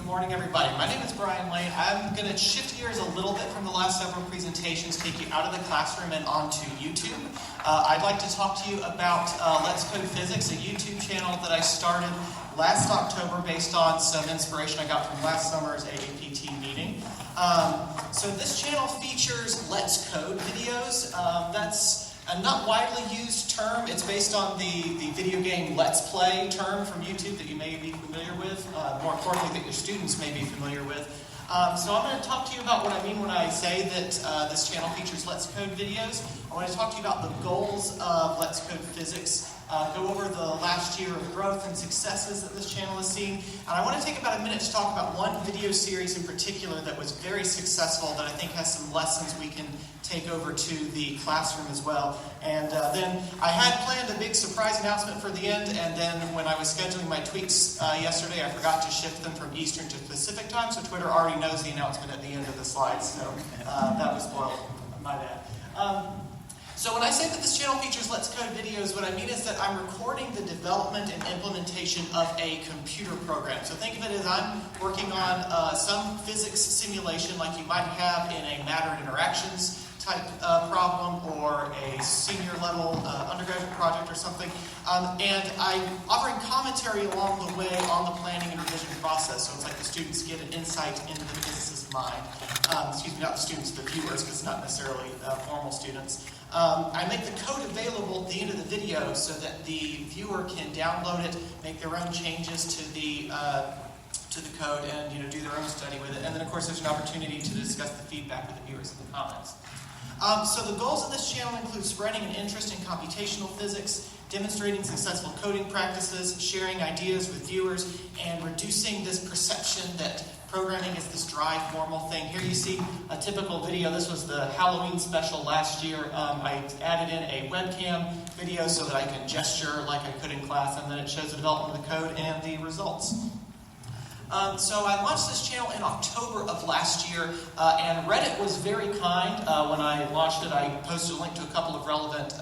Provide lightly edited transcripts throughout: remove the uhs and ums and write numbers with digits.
morning, everybody. My name is Brian Lane. I'm going to shift gears a little bit from the last several presentations, take you out of the classroom and onto YouTube. I'd like to talk to you about Let's Code Physics, a YouTube channel that I started last October based on some inspiration I got from last summer's AAPT meeting. So this channel features Let's Code videos. That's a not widely used term. It's based on the video game Let's Play term from YouTube that you may be familiar with, more importantly that your students may be familiar with. So I'm going to talk to you about what I mean when I say that this channel features Let's Code videos. I want to talk to you about the goals of Let's Code Physics, go over the last year of growth and successes that this channel has seen, and I want to take about a minute to talk about one video series in particular that was very successful that I think has some lessons we can take over to the classroom as well. And then I had planned a big surprise announcement for the end, and then when I was scheduling my tweets yesterday, I forgot to shift them from Eastern to Pacific time, so Twitter already knows the announcement at the end of the slides, so that was spoiled. My bad. So when I say that this channel features Let's Code videos, what I mean is that I'm recording the development and implementation of a computer program. So think of it as I'm working on some physics simulation like you might have in a matter and interactions type problem or a senior level undergraduate project or something. And I'm offering commentary along the way on the planning and revision process. So it's like the students get an insight into the physicist's mind. Excuse me, not the students, the viewers, because it's not necessarily formal students. I make the code available at the end of the video so that the viewer can download it, make their own changes to the code, and do their own study with it. And then, of course, there's an opportunity to discuss the feedback with the viewers in the comments. So the goals of this channel include spreading an interest in computational physics, demonstrating successful coding practices, sharing ideas with viewers, and reducing this perception that programming is this dry, formal thing. Here you see a typical video. This was the Halloween special last year. I added in a webcam video so that I can gesture like I could in class, and then it shows the development of the code and the results. So I launched this channel in October of last year, and Reddit was very kind. When I launched it, I posted a link to a couple of relevant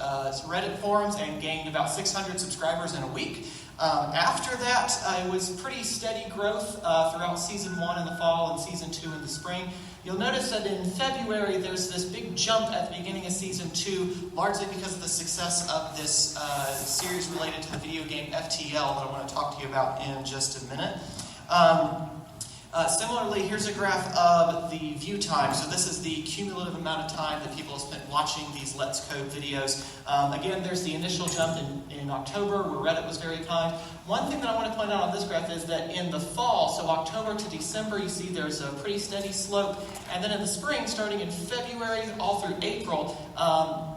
Reddit forums and gained about 600 subscribers in a week. After that, it was pretty steady growth throughout Season 1 in the fall and Season 2 in the spring. You'll notice that in February, there's this big jump at the beginning of Season 2, largely because of the success of this series related to the video game FTL that I want to talk to you about in just a minute. Similarly, here's a graph of the view time. So this is the cumulative amount of time that people have spent watching these Let's Code videos. Again, there's the initial jump in October where Reddit was very kind. One thing that I want to point out on this graph is that in the fall, so October to December, you see there's a pretty steady slope. And then in the spring, starting in February all through April,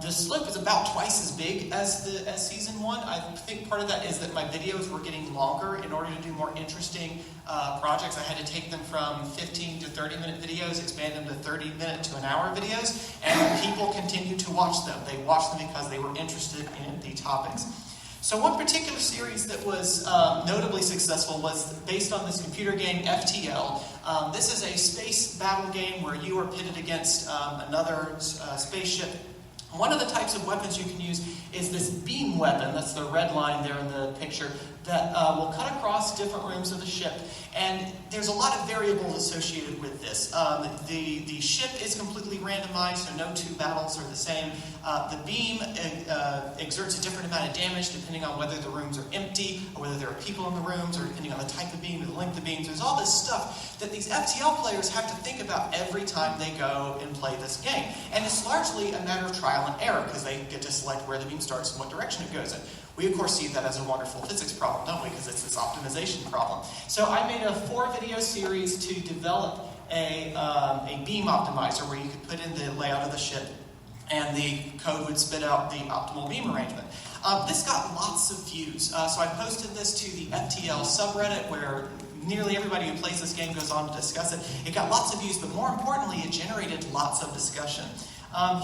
the slope is about twice as big as Season 1. I think part of that is that my videos were getting longer. In order to do more interesting projects, I had to take them from 15 to 30-minute videos, expand them to 30-minute to an hour videos, and people continued to watch them. They watched them because they were interested in the topics. So one particular series that was notably successful was based on this computer game FTL. This is a space battle game where you are pitted against another spaceship. One of the types of weapons you can use is this beam weapon, that's the red line there in the picture, that will cut across different rooms of the ship. And there's a lot of variables associated with this. The ship is completely randomized, so no two battles are the same. The beam exerts a different amount of damage depending on whether the rooms are empty, or whether there are people in the rooms, or depending on the type of beam or the length of beams. There's all this stuff that these FTL players have to think about every time they go and play this game. And it's largely a matter of trial and error, because they get to select where the beam starts and what direction it goes in. We, of course, see that as a wonderful physics problem, don't we? Because it's this optimization problem. So I made a 4-video series to develop a beam optimizer where you could put in the layout of the ship and the code would spit out the optimal beam arrangement. This got lots of views. So I posted this to the FTL subreddit where nearly everybody who plays this game goes on to discuss it. It got lots of views, but more importantly, it generated lots of discussion.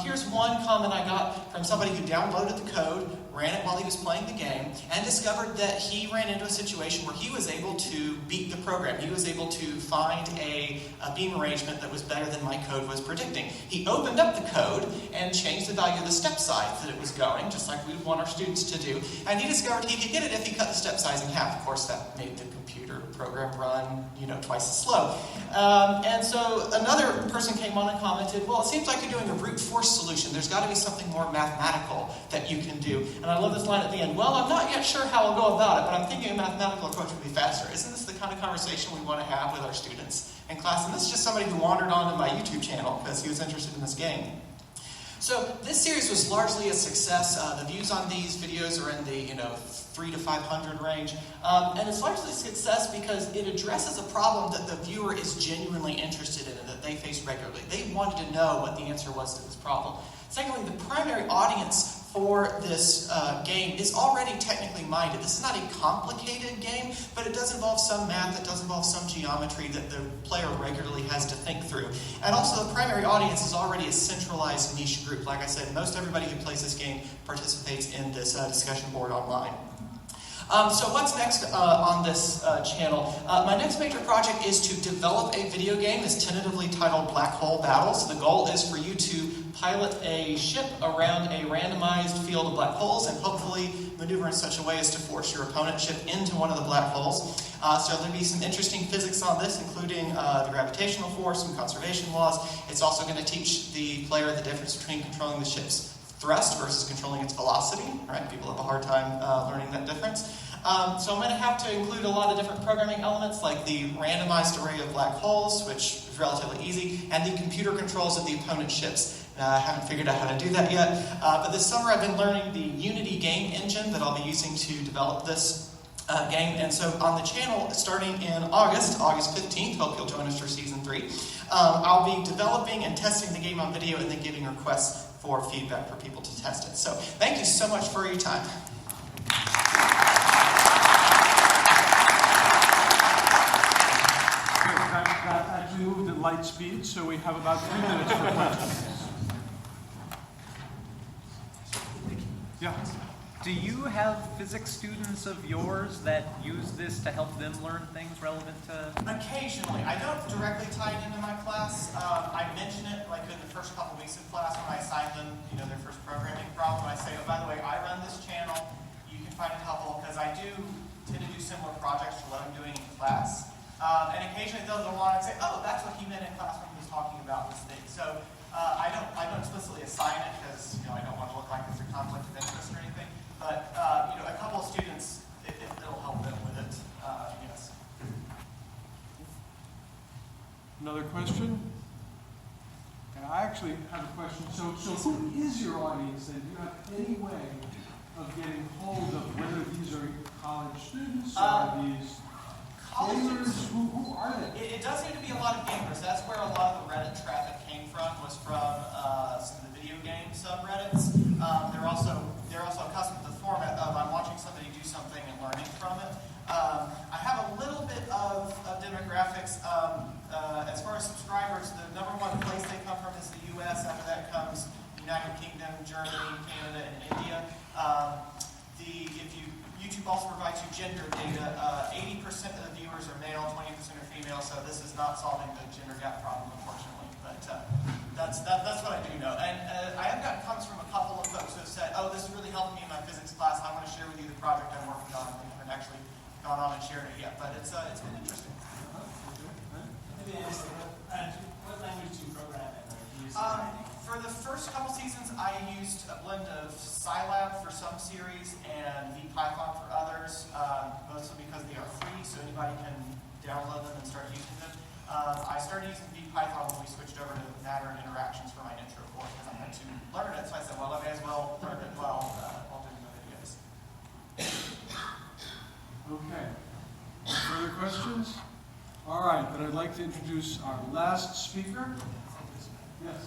Here's one comment I got from somebody who downloaded the code, ran it while he was playing the game, and discovered that he ran into a situation where he was able to beat the program. He was able to find a beam arrangement that was better than my code was predicting. He opened up the code and changed the value of the step size that it was going, just like we would want our students to do, and he discovered he could get it if he cut the step size in half. Of course, that made the computer program run, twice as slow. And so another person came on and commented, well, it seems like you're doing a brute force solution. There's got to be something more mathematical that you can do. And I love this line at the end. Well, I'm not yet sure how I'll go about it, but I'm thinking a mathematical approach would be faster. Isn't this the kind of conversation we want to have with our students in class? And this is just somebody who wandered onto my YouTube channel because he was interested in this game. So this series was largely a success. The views on these videos are in the 300 to 500 range, and it's largely a success because it addresses a problem that the viewer is genuinely interested in and that they face regularly. They wanted to know what the answer was to this problem. Secondly, the primary audience for this game is already technically minded. This is not a complicated game, but it does involve some math, it does involve some geometry that the player regularly has to think through. And also the primary audience is already a centralized niche group. Like I said, most everybody who plays this game participates in this discussion board online. So what's next on this channel? My next major project is to develop a video game that's tentatively titled Black Hole Battles. The goal is for you to pilot a ship around a randomized field of black holes and hopefully maneuver in such a way as to force your opponent's ship into one of the black holes. So there'll be some interesting physics on this, including the gravitational force and conservation laws. It's also going to teach the player the difference between controlling the ship's thrust versus controlling its velocity, right? People have a hard time learning that difference. So I'm going to have to include a lot of different programming elements like the randomized array of black holes, which is relatively easy, and the computer controls of the opponent's ships. I haven't figured out how to do that yet, but this summer I've been learning the Unity game engine that I'll be using to develop this game. And so on the channel, starting in August 15th, hope you'll join us for Season 3, I'll be developing and testing the game on video and then giving requests for feedback for people to test it. So thank you so much for your time. That actually moved at light speed, so we have about 3 minutes for questions. Yeah. Do you have physics students of yours that use this to help them learn things relevant to... Occasionally. I don't directly tie it into my class. I mention it like in the first couple weeks of class when I assign them, their first programming problem. I say, oh, by the way, I run this channel. You can find it helpful because I do tend to do similar projects to what I'm doing in class. And occasionally they'll go on and say, oh, that's what he meant in class when he was talking about this thing. So I don't explicitly assign it because I don't want to look like there's a conflict of interest or anything. But a couple of students, it'll help them with it. Yes. Another question? And I actually have a question. So who is your audience then? Do you have any way of getting hold of whether these are college students or these gamers? Who are they? It does seem to be a lot of gamers. That's where a lot of the Reddit traffic came from, was from some of the video game subreddits. They're also accustomed to the format of I'm watching somebody do something and learning from it. I have a little bit of demographics. As far as subscribers, the number one place they come from is the U.S. After that comes United Kingdom, Germany, Canada, and India. YouTube also provides you gender data. 80% of the viewers are male, 20% are female, so this is not solving the gender gap problem, unfortunately. But that's what I do know. And I have gotten comments from a couple of folks who have said, oh, this really helped me in my physics class. I want to share with you the project I'm working on. They haven't actually gone on and shared it yet, but it's been interesting. Maybe ask what language do you program in? Or do you use for the first couple seasons, I used a blend of Scilab for some series and VPython for others, mostly because they are free, so anybody can download them and start using them. I started using VPython when we switched over to matter and interactions for my intro course because I had to learn it, so I said, well, I may as well learn it while doing the videos. Okay. Further questions? All right, then I'd like to introduce our last speaker,